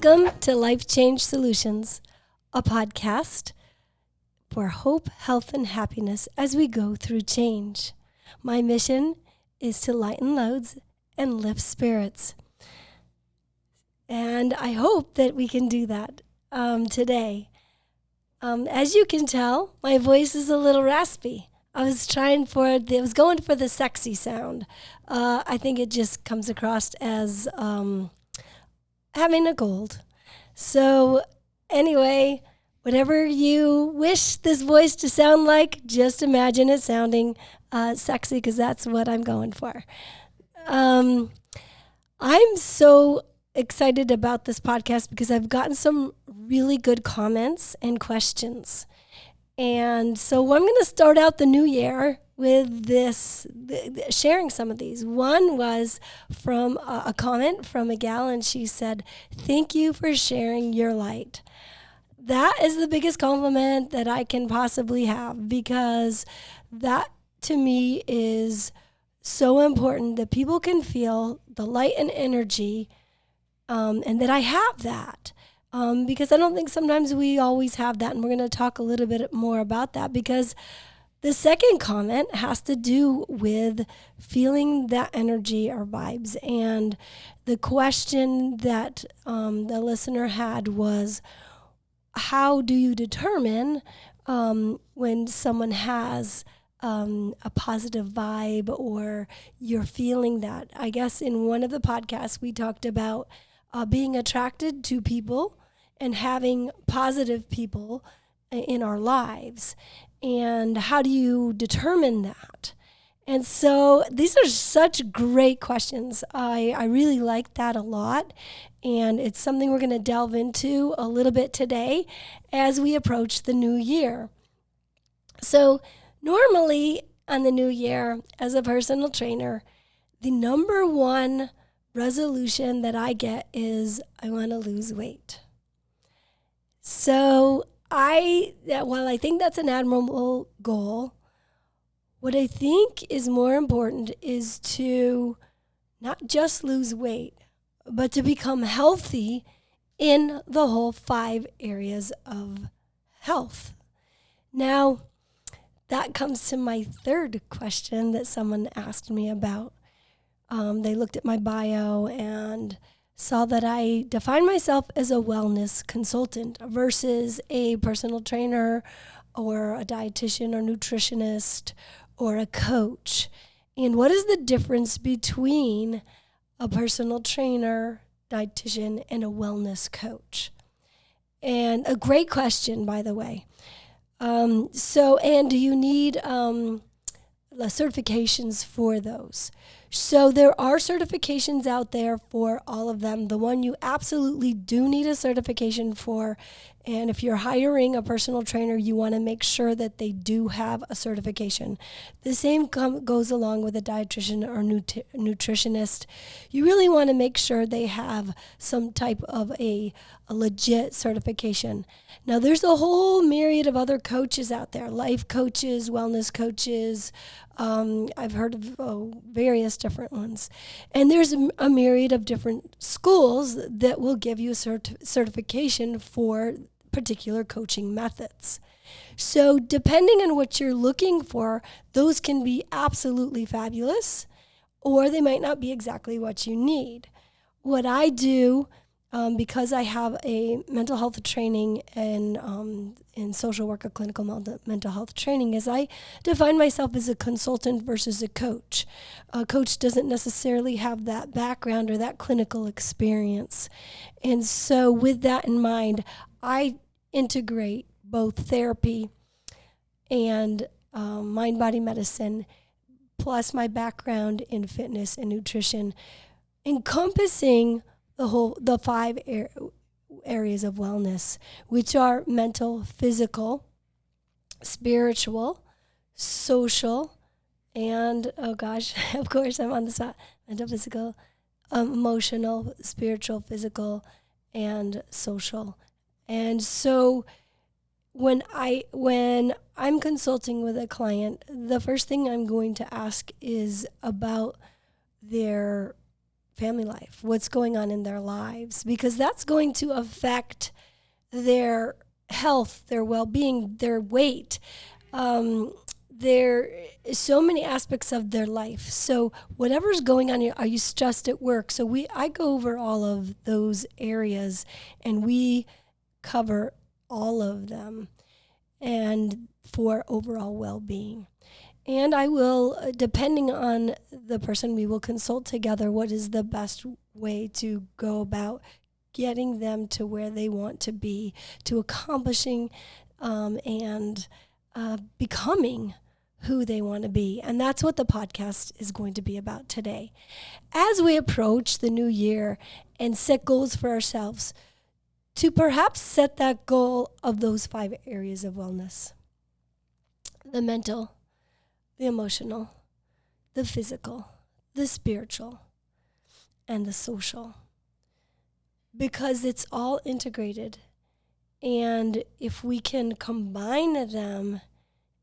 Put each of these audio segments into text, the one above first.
Welcome to Life Change Solutions, a podcast for hope, health, and happiness as we go through change. My mission is to lighten loads and lift spirits. And I hope that we can do that today. As you can tell, my voice is a little raspy. I was going for the sexy sound. I think it just comes across as having a cold. So anyway, whatever you wish this voice to sound like, just imagine it sounding sexy, because that's what I'm going for. I'm so excited about this podcast because I've gotten some really good comments and questions. And so I'm going to start out the new year with sharing some of these. One was from a comment from Miguel, and she said, "Thank you for sharing your light." That is the biggest compliment that I can possibly have, because that to me is so important, that people can feel the light and energy, and that I have that. Because I don't think sometimes we always have that, and we're going to talk a little bit more about that, because the second comment has to do with feeling that energy or vibes. And the question that the listener had was, how do you determine when someone has a positive vibe, or you're feeling that? I guess in one of the podcasts we talked about being attracted to people and having positive people in our lives. And how do you determine that? And so these are such great questions. I really like that a lot. And it's something we're going to delve into a little bit today as we approach the new year. So normally on the new year, as a personal trainer, the number one resolution that I get is I want to lose weight. So while I think that's an admirable goal, what I think is more important is to not just lose weight, but to become healthy in the whole 5 areas of health. Now, that comes to my third question that someone asked me about. They looked at my bio and saw that I define myself as a wellness consultant versus a personal trainer or a dietitian or nutritionist or a coach. And what is the difference between a personal trainer, dietitian, and a wellness coach? And a great question, by the way. And do you need certifications for those? So there are certifications out there for all of them. The one you absolutely do need a certification for, and if you're hiring a personal trainer, you want to make sure that they do have a certification. The same goes along with a dietitian or nutritionist. You really want to make sure they have some type of a legit certification. Now, there's a whole myriad of other coaches out there, life coaches, wellness coaches. I've heard of various different ones. And there's a myriad of different schools that will give you a certification for particular coaching methods. So depending on what you're looking for, those can be absolutely fabulous, or they might not be exactly what you need. What I do, because I have a mental health training and in social work, a clinical mental health training, is I define myself as a consultant versus a coach. A coach doesn't necessarily have that background or that clinical experience. And so with that in mind, I integrate both therapy and mind-body medicine, plus my background in fitness and nutrition, encompassing the 5 areas of wellness, which are mental, physical, spiritual, social, and, of course I'm on the spot, mental, physical, emotional, spiritual, physical, and social. And so when I'm consulting with a client, the first thing I'm going to ask is about their family life, what's going on in their lives, because that's going to affect their health, their well-being, their weight. There is so many aspects of their life. So whatever's going on, are you stressed at work? So I go over all of those areas, and we cover all of them, and for overall well-being. And I will, depending on the person, we will consult together what is the best way to go about getting them to where they want to be, to accomplishing and becoming who they want to be. And that's what the podcast is going to be about today. As we approach the new year and set goals for ourselves, to perhaps set that goal of those 5 areas of wellness: the mental, the emotional, the physical, the spiritual, and the social. Because it's all integrated. And if we can combine them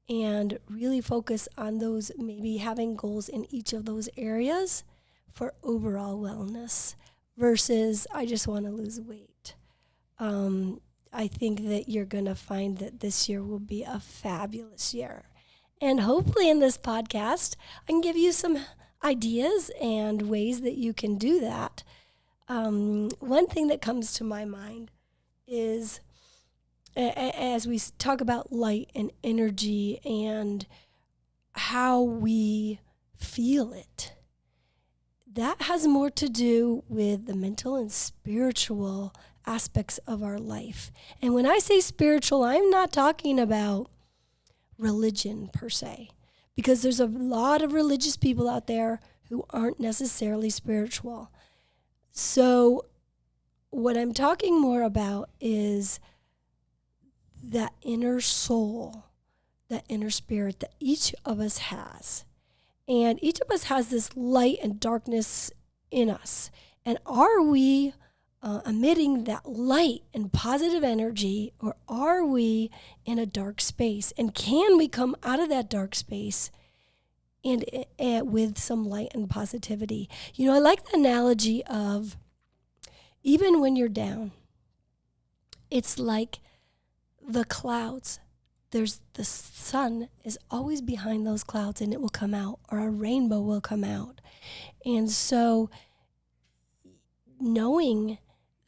and really focus on those, maybe having goals in each of those areas for overall wellness versus I just want to lose weight. I think that you're going to find that this year will be a fabulous year. And hopefully in this podcast, I can give you some ideas and ways that you can do that. One thing that comes to my mind is as we talk about light and energy and how we feel it, that has more to do with the mental and spiritual aspects of our life. And when I say spiritual, I'm not talking about religion per se, because there's a lot of religious people out there who aren't necessarily spiritual. So what I'm talking more about is that inner soul, that inner spirit that each of us has. And each of us has this light and darkness in us. And are we emitting that light and positive energy, or are we in a dark space? And can we come out of that dark space and with some light and positivity? You know, I like the analogy of even when you're down, it's like the clouds. There's the sun is always behind those clouds, and it will come out, or a rainbow will come out. And so knowing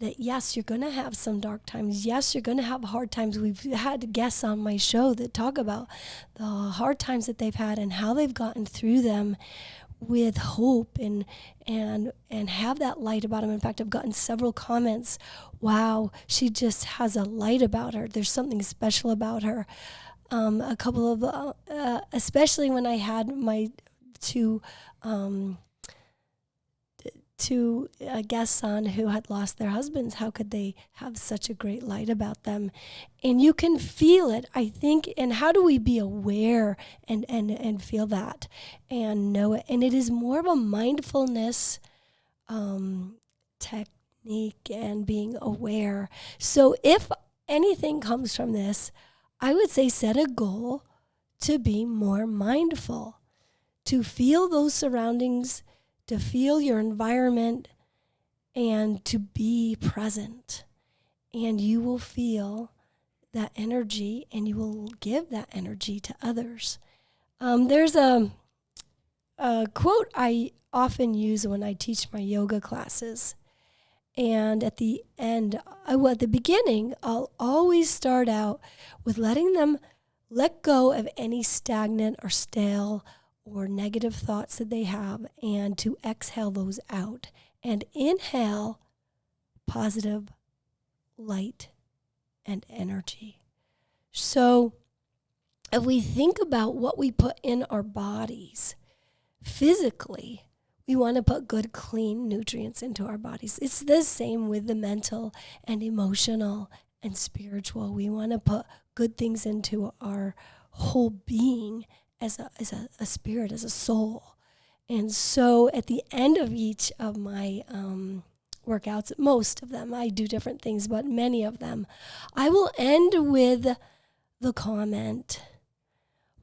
that, yes, you're going to have some dark times. Yes, you're going to have hard times. We've had guests on my show that talk about the hard times that they've had and how they've gotten through them with hope and have that light about them. In fact, I've gotten several comments, wow, she just has a light about her. There's something special about her. A couple of, especially when I had my two guests on who had lost their husbands, how could they have such a great light about them? And you can feel it, I think. And how do we be aware and feel that and know it? And it is more of a mindfulness technique and being aware. So if anything comes from this, I would say set a goal to be more mindful, to feel those surroundings, to feel your environment, and to be present. And you will feel that energy, and you will give that energy to others. There's a quote I often use when I teach my yoga classes. And at the end, at the beginning, I'll always start out with letting them let go of any stagnant or stale or negative thoughts that they have, and to exhale those out and inhale positive light and energy. So if we think about what we put in our bodies physically, we want to put good, clean nutrients into our bodies. It's the same with the mental and emotional and spiritual. We want to put good things into our whole being as a spirit, as a soul. And so at the end of each of my workouts, most of them, I do different things, but many of them, I will end with the comment,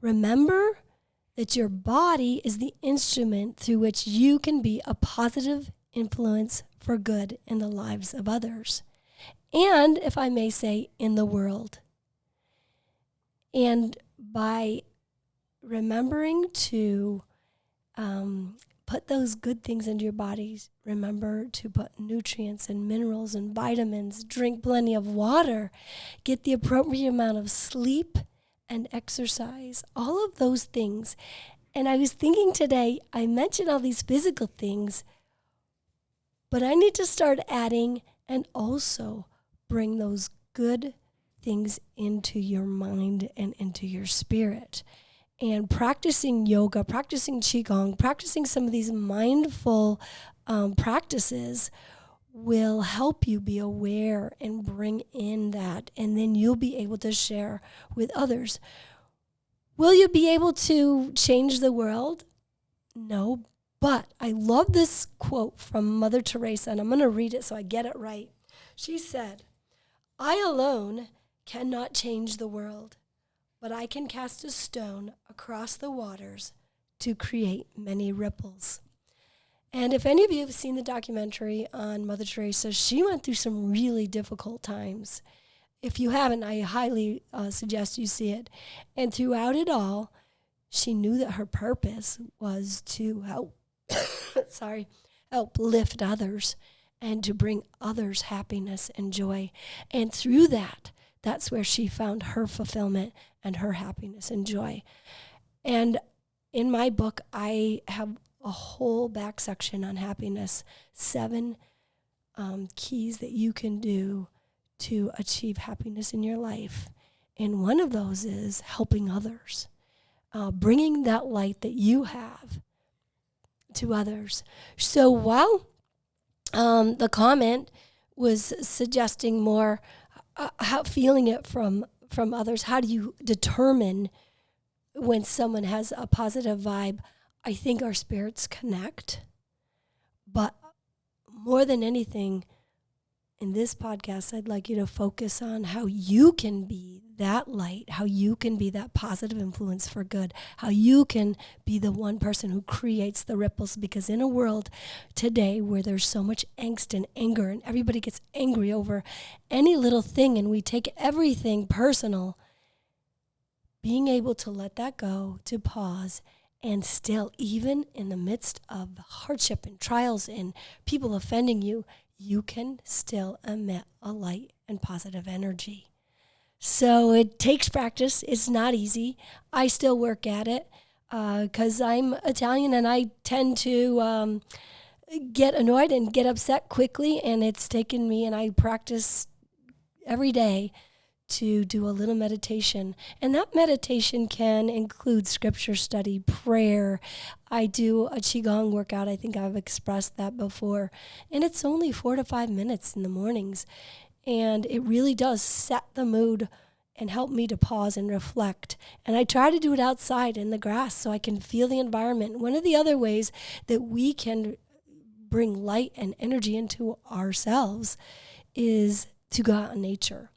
remember that your body is the instrument through which you can be a positive influence for good in the lives of others. And, if I may say, in the world. And by remembering to put those good things into your bodies, remember to put nutrients and minerals and vitamins, drink plenty of water, get the appropriate amount of sleep and exercise, all of those things. And I was thinking today, I mentioned all these physical things, but I need to start adding and also bring those good things into your mind and into your spirit. And practicing yoga, practicing qigong, practicing some of these mindful practices will help you be aware and bring in that. And then you'll be able to share with others. Will you be able to change the world? No, but I love this quote from Mother Teresa, and I'm going to read it so I get it right. She said, "I alone cannot change the world, but I can cast a stone across the waters to create many ripples." And if any of you have seen the documentary on Mother Teresa, she went through some really difficult times. If you haven't, I highly suggest you see it. And throughout it all, she knew that her purpose was to help, help lift others and to bring others happiness and joy. And through that, that's where she found her fulfillment and her happiness and joy. And in my book, I have a whole back section on happiness, 7 keys that you can do to achieve happiness in your life. And one of those is helping others, bringing that light that you have to others. So while the comment was suggesting more how feeling it from others, how do you determine when someone has a positive vibe? I think our spirits connect, but more than anything, in this podcast, I'd like you to focus on how you can be that light, how you can be that positive influence for good, how you can be the one person who creates the ripples. Because in a world today where there's so much angst and anger and everybody gets angry over any little thing and we take everything personal, being able to let that go, to pause, and still, even in the midst of hardship and trials and people offending you, you can still emit a light and positive energy. So it takes practice. It's not easy. I still work at it because I'm Italian and I tend to get annoyed and get upset quickly. And it's taken me, and I practice every day to do a little meditation. And that meditation can include scripture study, prayer. I do a qigong workout. I think I've expressed that before. And it's only 4 to 5 minutes in the mornings. And it really does set the mood and help me to pause and reflect. And I try to do it outside in the grass so I can feel the environment. One of the other ways that we can bring light and energy into ourselves is to go out in nature.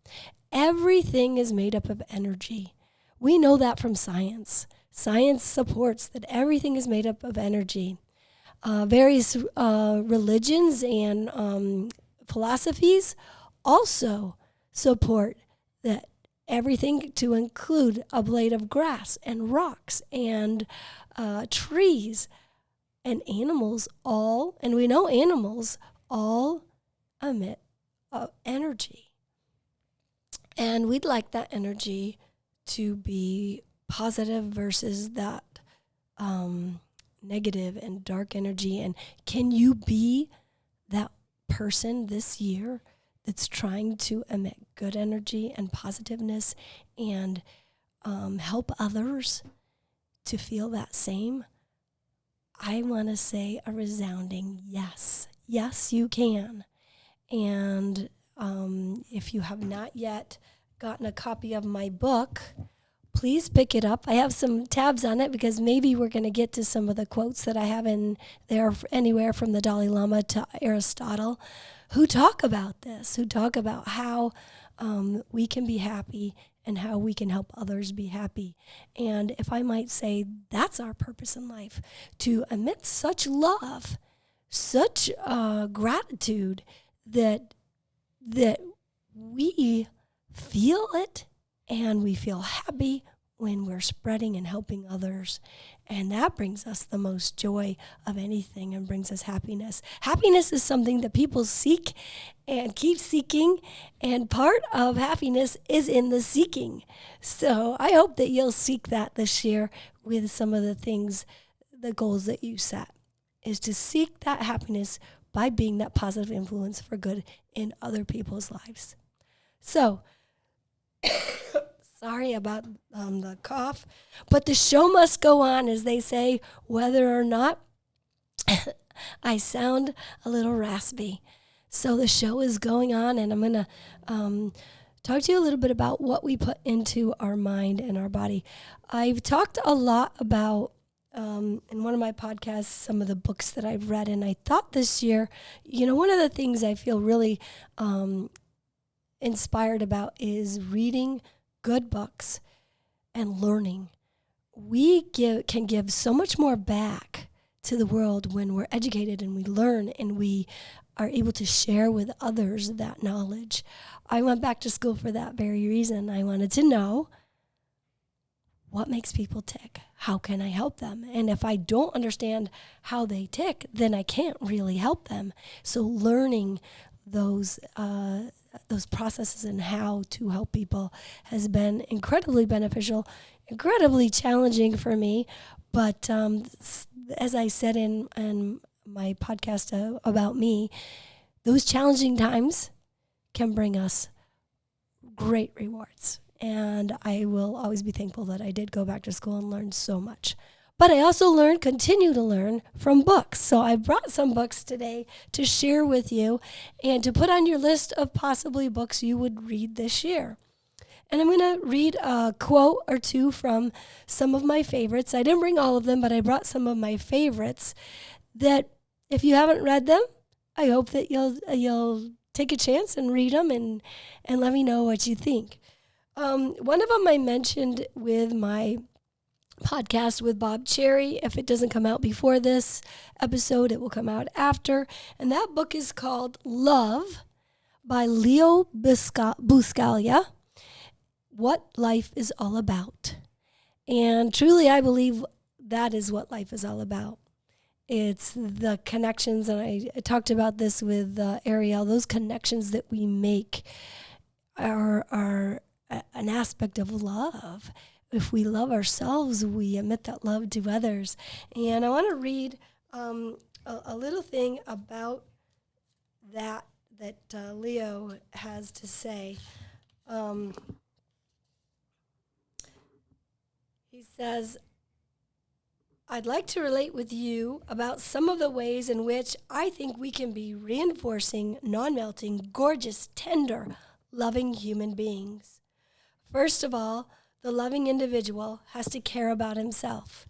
Everything is made up of energy. We know that from science. Science supports that everything is made up of energy. Various religions and philosophies also support that everything, to include a blade of grass and rocks and trees and animals all, and we know animals all emit energy. And we'd like that energy to be positive versus that negative and dark energy. And can you be that person this year that's trying to emit good energy and positiveness and help others to feel that same? I want to say a resounding yes. Yes, you can. And if you have not yet gotten a copy of my book, please pick it up. I have some tabs on it because maybe we're going to get to some of the quotes that I have in there, anywhere from the Dalai Lama to Aristotle, who talk about this, who talk about how we can be happy and how we can help others be happy. And if I might say, that's our purpose in life, to emit such love such gratitude that we feel it, and we feel happy when we're spreading and helping others. And that brings us the most joy of anything and brings us happiness. Happiness is something that people seek and keep seeking, and part of happiness is in the seeking. So I hope that you'll seek that this year with some of the things, the goals that you set, is to seek that happiness by being that positive influence for good in other people's lives. So, sorry about the cough, but the show must go on, as they say, whether or not I sound a little raspy. So the show is going on, and I'm going to talk to you a little bit about what we put into our mind and our body. I've talked a lot about, in one of my podcasts, some of the books that I've read, and I thought this year, one of the things I feel really inspired about is reading good books and learning. We can give so much more back to the world when we're educated and we learn and we are able to share with others that knowledge. I went back to school for that very reason. I wanted to know what makes people tick. How can I help them? And if I don't understand how they tick, then I can't really help them. So learning those processes and how to help people has been incredibly beneficial, incredibly challenging for me. But as I said in my podcast about me, those challenging times can bring us great rewards. And I will always be thankful that I did go back to school and learn so much. But I also continue to learn from books. So I brought some books today to share with you and to put on your list of possibly books you would read this year. And I'm going to read a quote or two from some of my favorites. I didn't bring all of them, but I brought some of my favorites that if you haven't read them, I hope that you'll take a chance and read them and let me know what you think. One of them I mentioned with my podcast with Bob Cherry. If it doesn't come out before this episode, it will come out after. And that book is called Love by Leo Bucaglia, What Life is All About. And truly, I believe that is what life is all about. It's the connections, and I talked about this with Ariel, those connections that we make are an aspect of love. If we love ourselves, we emit that love to others. And I want to read a little thing about that Leo has to say. He says, I'd like to relate with you about some of the ways in which I think we can be reinforcing, non-melting, gorgeous, tender, loving human beings. First of all, the loving individual has to care about himself.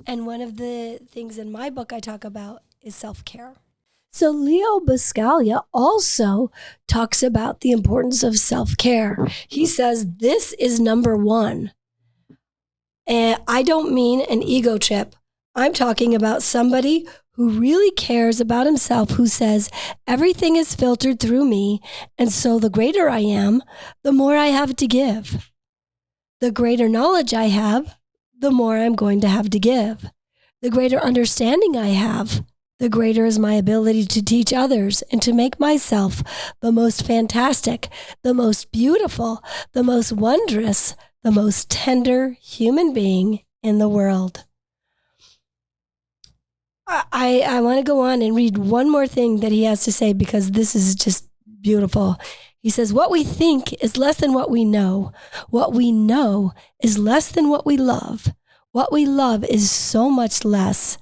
And one of the things in my book I talk about is self-care. So Leo Bucaglia also talks about the importance of self-care. He says this is number one. And I don't mean an ego trip. I'm talking about somebody who really cares about himself, who says everything is filtered through me, and so the greater I am, the more I have to give. The greater knowledge I have, the more I'm going to have to give. The greater understanding I have, the greater is my ability to teach others and to make myself the most fantastic, the most beautiful, the most wondrous, the most tender human being in the world. I want to go on and read one more thing that he has to say because this is just beautiful. He says, what we think is less than what we know. What we know is less than what we love. What we love is so much less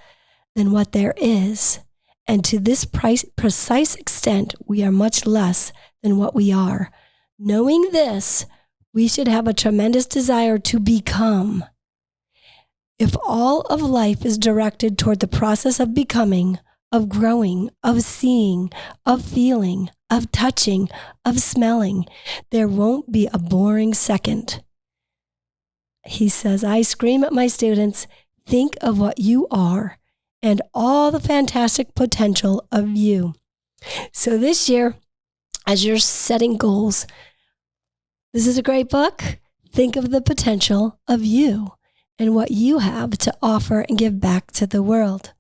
than what there is. And to this precise extent, we are much less than what we are. Knowing this, we should have a tremendous desire to become. If all of life is directed toward the process of becoming, of growing, of seeing, of feeling, of touching, of smelling, there won't be a boring second. He says, I scream at my students, think of what you are and all the fantastic potential of you. So this year, as you're setting goals, this is a great book. Think of the potential of you and what you have to offer and give back to the world.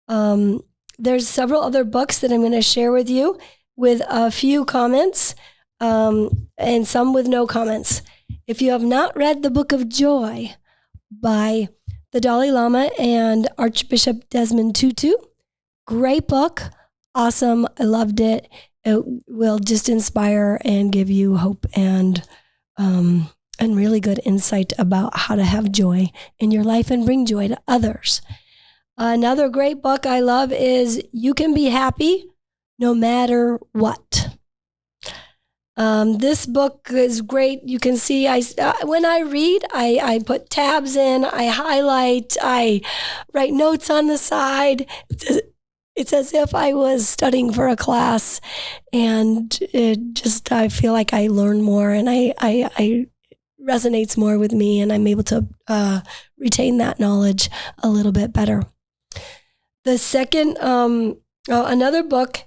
There's several other books that I'm going to share with you with a few comments and some with no comments. If you have not read The Book of Joy by the Dalai Lama and Archbishop Desmond Tutu, great book. Awesome. I loved it. It will just inspire and give you hope and really good insight about how to have joy in your life and bring joy to others. Another great book I love is You Can Be Happy No Matter What. This book is great. You can see when I read, I put tabs in, I highlight, I write notes on the side. It's as if I was studying for a class, and I feel like I learn more, and I resonates more with me, and I'm able to retain that knowledge a little bit better. The second, another book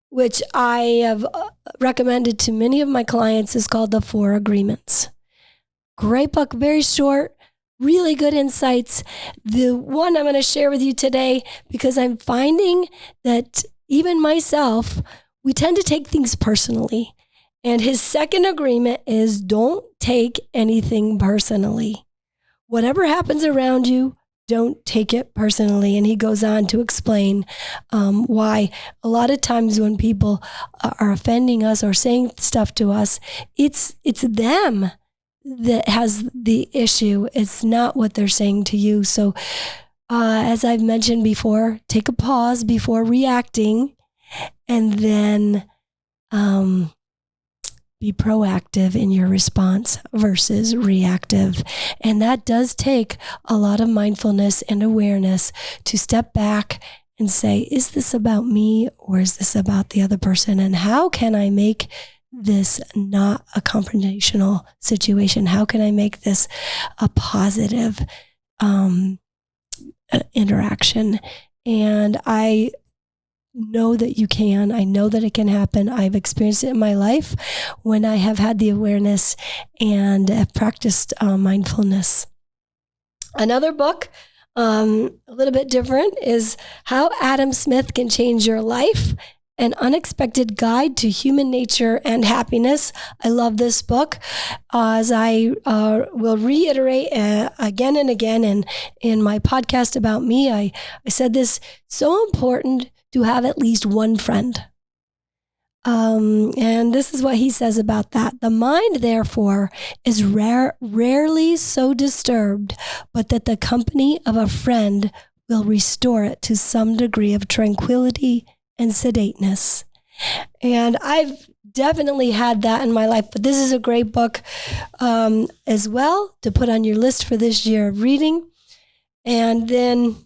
which I have recommended to many of my clients is called The Four Agreements. Great book, very short, really good insights. The one I'm going to share with you today, because I'm finding that even myself, we tend to take things personally. And his second agreement is don't take anything personally. Whatever happens around you, don't take it personally. And he goes on to explain why a lot of times when people are offending us or saying stuff to us, it's them that has the issue. It's not what they're saying to you. So as I've mentioned before, take a pause before reacting, and then be proactive in your response versus reactive. And that does take a lot of mindfulness and awareness to step back and say, is this about me or is this about the other person? And how can I make this not a confrontational situation? How can I make this a positive interaction? And I know that you can. I know that it can happen. I've experienced it in my life when I have had the awareness and have practiced mindfulness. Another book, a little bit different, is How Adam Smith Can Change Your Life, An Unexpected Guide to Human Nature and Happiness. I love this book. As I will reiterate again and again in my podcast about me, I said this, so important to have at least one friend. And this is what he says about that. The mind, therefore, is rarely so disturbed, but that the company of a friend will restore it to some degree of tranquility and sedateness. And I've definitely had that in my life, but this is a great book as well to put on your list for this year of reading. And then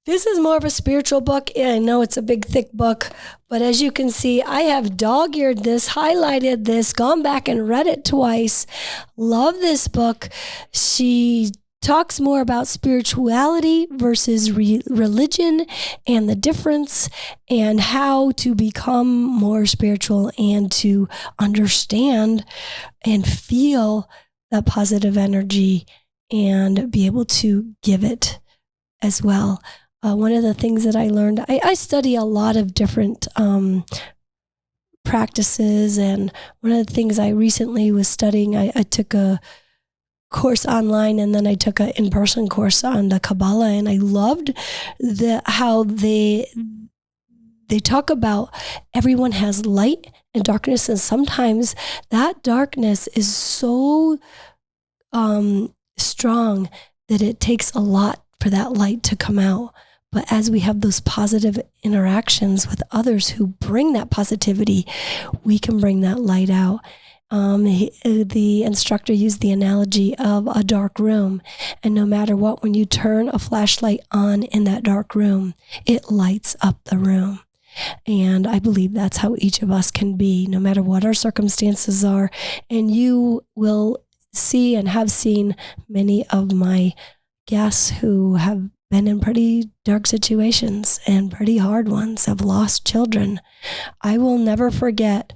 this is more of a spiritual book. I know it's a big, thick book, but as you can see, I have dog-eared this, highlighted this, gone back and read it twice. Love this book. She talks more about spirituality versus religion and the difference and how to become more spiritual and to understand and feel that positive energy and be able to give it as well. One of the things that I learned, I study a lot of different practices, and one of the things I recently was studying, I took a course online and then I took an in-person course on the Kabbalah, and I loved how they talk about everyone has light and darkness, and sometimes that darkness is so strong that it takes a lot for that light to come out. But as we have those positive interactions with others who bring that positivity, we can bring that light out. The instructor used the analogy of a dark room. And no matter what, when you turn a flashlight on in that dark room, it lights up the room. And I believe that's how each of us can be, no matter what our circumstances are. And you will see and have seen many of my guests who have been in pretty dark situations and pretty hard ones, have lost children. I will never forget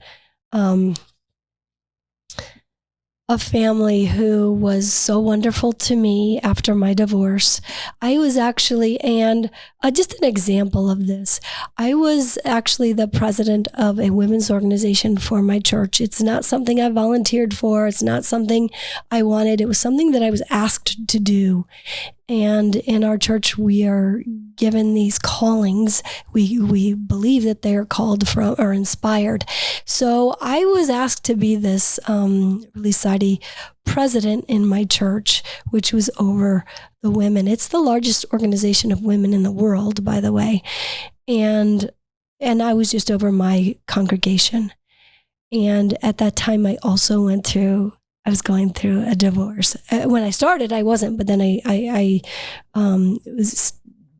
a family who was so wonderful to me after my divorce. I was actually, and just an example of this, I was actually the president of a women's organization for my church. It's not something I volunteered for. It's not something I wanted. It was something that I was asked to do. And in our church, we are given these callings. We believe that they are called from or inspired. So I was asked to be this really sidey president in my church, which was over the women. It's the largest organization of women in the world, by the way. And I was just over my congregation. And at that time, I also I was going through a divorce. When I started, I wasn't, but then I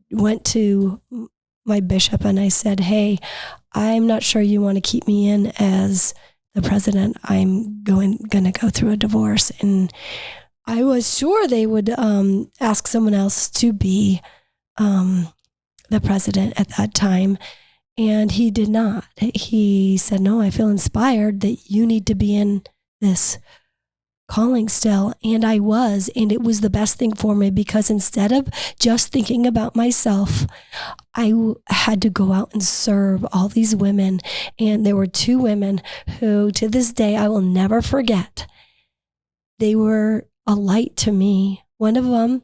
went to my bishop and I said, hey, I'm not sure you want to keep me in as the president. I'm going to go through a divorce. And I was sure they would ask someone else to be the president at that time. And he did not. He said, no, I feel inspired that you need to be in this calling still. And I was, and it was the best thing for me because instead of just thinking about myself, I had to go out and serve all these women. And there were 2 women who to this day, I will never forget. They were a light to me. One of them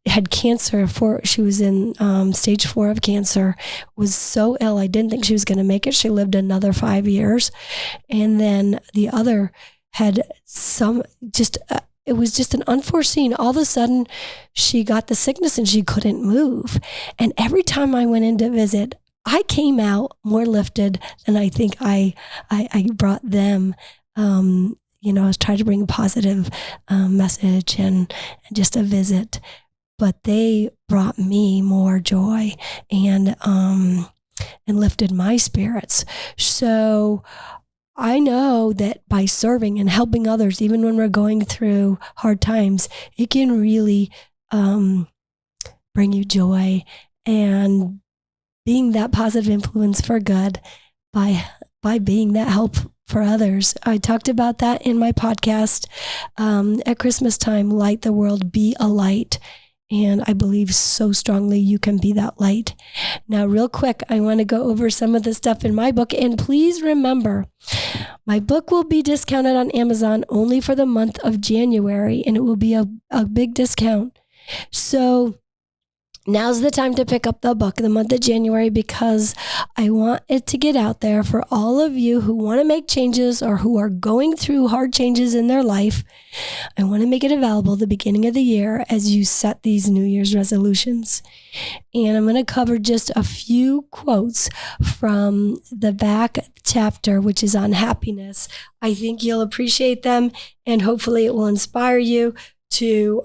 had cancer. She was in stage 4 of cancer, was so ill. I didn't think she was going to make it. She lived another 5 years. And then the other had it was just an unforeseen, all of a sudden she got the sickness and she couldn't move. And every time I went in to visit, I came out more lifted than I think I brought them. I was trying to bring a positive message and just a visit, but they brought me more joy and lifted my spirits. So I know that by serving and helping others, even when we're going through hard times, it can really bring you joy and being that positive influence for good by being that help for others. I talked about that in my podcast at Christmas time, Light the World, Be a Light. And I believe so strongly you can be that light. Now, real quick, I want to go over some of the stuff in my book. And please remember, my book will be discounted on Amazon only for the month of January, and it will be a big discount. So now's the time to pick up the book in the month of January because I want it to get out there for all of you who want to make changes or who are going through hard changes in their life. I want to make it available at the beginning of the year as you set these New Year's resolutions. And I'm going to cover just a few quotes from the back chapter, which is on happiness. I think you'll appreciate them, and hopefully it will inspire you to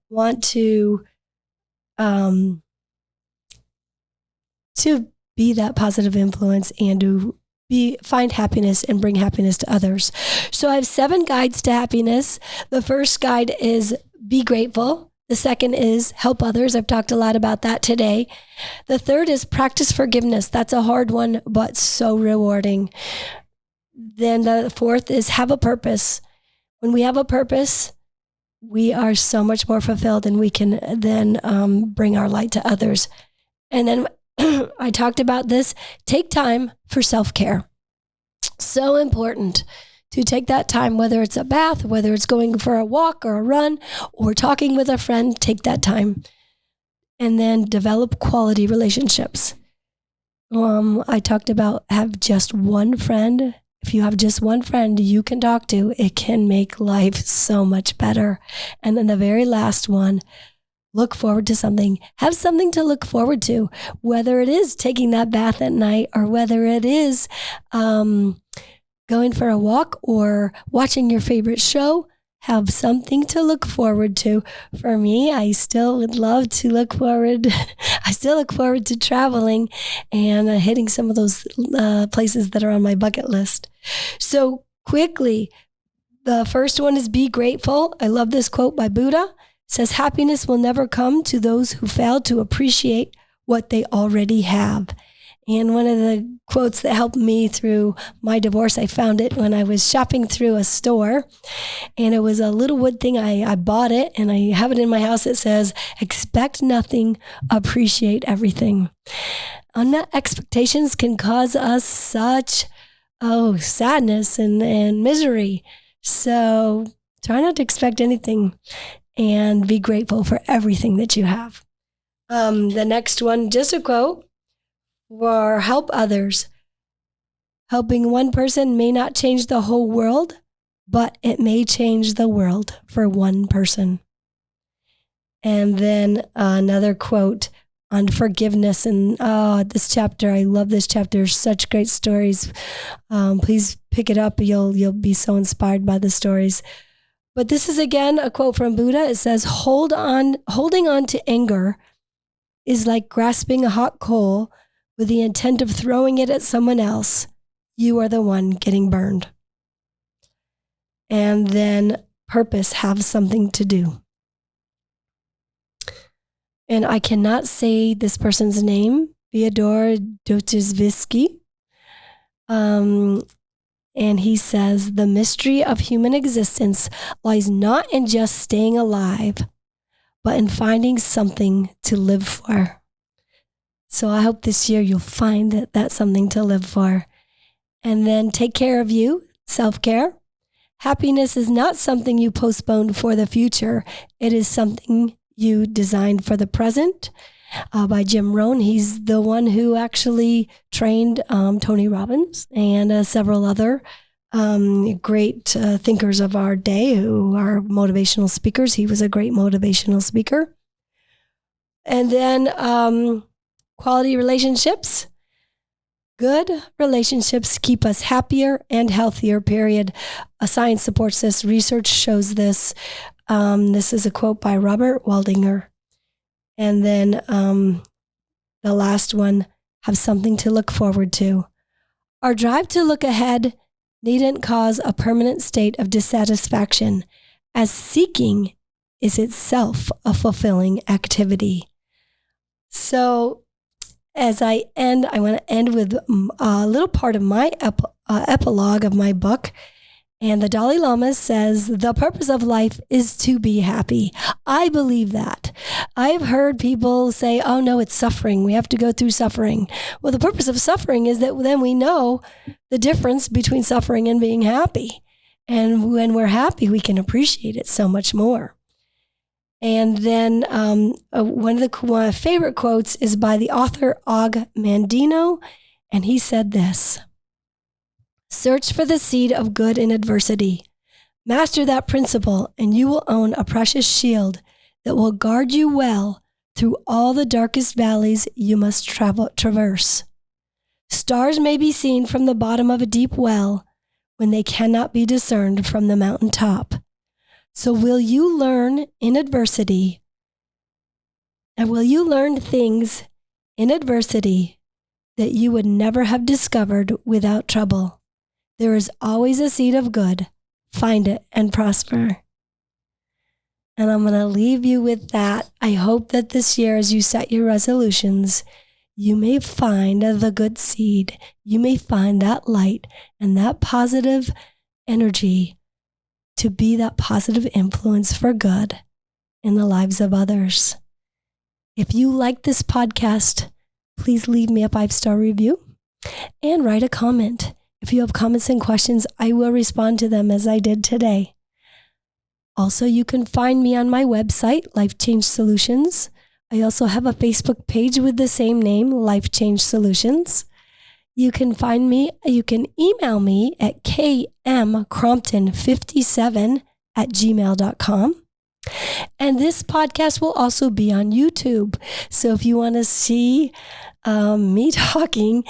want to be that positive influence and to find happiness and bring happiness to others. So I have 7 guides to happiness. The first guide is be grateful. The second is help others. I've talked a lot about that today. The third is practice forgiveness. That's a hard one, but so rewarding. Then the fourth is have a purpose. When we have a purpose, we are so much more fulfilled and we can then bring our light to others. And then I talked about this, take time for self-care. So important to take that time, whether it's a bath, whether it's going for a walk or a run or talking with a friend, take that time. And then develop quality relationships. I talked about have just one friend. If you have just one friend you can talk to, it can make life so much better. And then the very last one, look forward to something. Have something to look forward to, whether it is taking that bath at night or whether it is going for a walk or watching your favorite show. Have something to look forward to. For me, I still would love to look forward. I still look forward to traveling and hitting some of those places that are on my bucket list. So quickly, The first one is be grateful. I love this quote by Buddha. It says, happiness will never come to those who fail to appreciate what they already have. And one of the quotes that helped me through my divorce, I found it when I was shopping through a store, and it was a little wood thing. I bought it, and I have it in my house. It says, expect nothing, appreciate everything. Unmet expectations can cause us such sadness and misery. So try not to expect anything and be grateful for everything that you have. The next one, just a quote, or help others. Helping one person may not change the whole world, but it may change the world for one person. And then another quote on forgiveness. And this chapter, I love this chapter. Such great stories. Please pick it up. You'll be so inspired by the stories. But this is again a quote from Buddha. It says, holding on to anger is like grasping a hot coal with the intent of throwing it at someone else. You are the one getting burned. And then purpose, have something to do. And I cannot say this person's name, Fyodor Dostoevsky. And he says, the mystery of human existence lies not in just staying alive, but in finding something to live for. So I hope this year you'll find that that's something to live for. And then take care of you, self-care. Happiness is not something you postpone for the future. It is something you designed for the present. By Jim Rohn. He's the one who actually trained Tony Robbins and several other great thinkers of our day who are motivational speakers. He was a great motivational speaker. And then quality relationships. Good relationships keep us happier and healthier, period. Science supports this. Research shows this. This is a quote by Robert Waldinger. And then the last one, have something to look forward to. Our drive to look ahead needn't cause a permanent state of dissatisfaction, as seeking is itself a fulfilling activity. So as I end, I want to end with a little part of my epilogue of my book. And the Dalai Lama says, the purpose of life is to be happy. I believe that. I've heard people say, oh no, it's suffering. We have to go through suffering. Well, the purpose of suffering is that then we know the difference between suffering and being happy. And when we're happy, we can appreciate it so much more. And then one of my favorite quotes is by the author Og Mandino. And he said this: search for the seed of good in adversity. Master that principle, and you will own a precious shield that will guard you well through all the darkest valleys you must traverse. Stars may be seen from the bottom of a deep well when they cannot be discerned from the mountain top. So will you learn in adversity, and will you learn things in adversity that you would never have discovered without trouble? There is always a seed of good. Find it and prosper. And I'm going to leave you with that. I hope that this year, as you set your resolutions, you may find the good seed. You may find that light and that positive energy to be that positive influence for good in the lives of others. If you like this podcast, please leave me a 5-star review and write a comment. If you have comments and questions, I will respond to them as I did today. Also, you can find me on my website, Life Change Solutions. I also have a Facebook page with the same name, Life Change Solutions. You can find me, you can email me at kmcrompton57@gmail.com. And this podcast will also be on YouTube. So if you want to see me talking,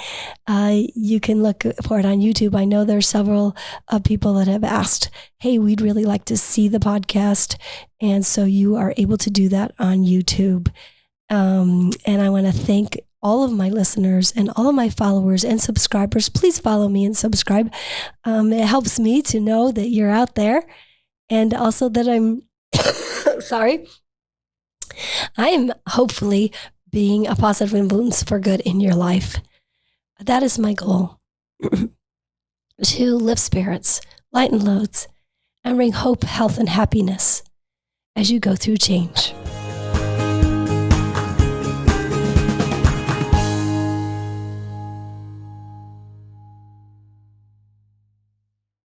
you can look for it on YouTube. I know there's several people that have asked, hey, we'd really like to see the podcast. And so you are able to do that on YouTube. And I want to thank all of my listeners and all of my followers and subscribers. Please follow me and subscribe. It helps me to know that you're out there, and also that I'm I am hopefully being a positive influence for good in your life. That is my goal, to lift spirits, lighten loads, and bring hope, health, and happiness as you go through change.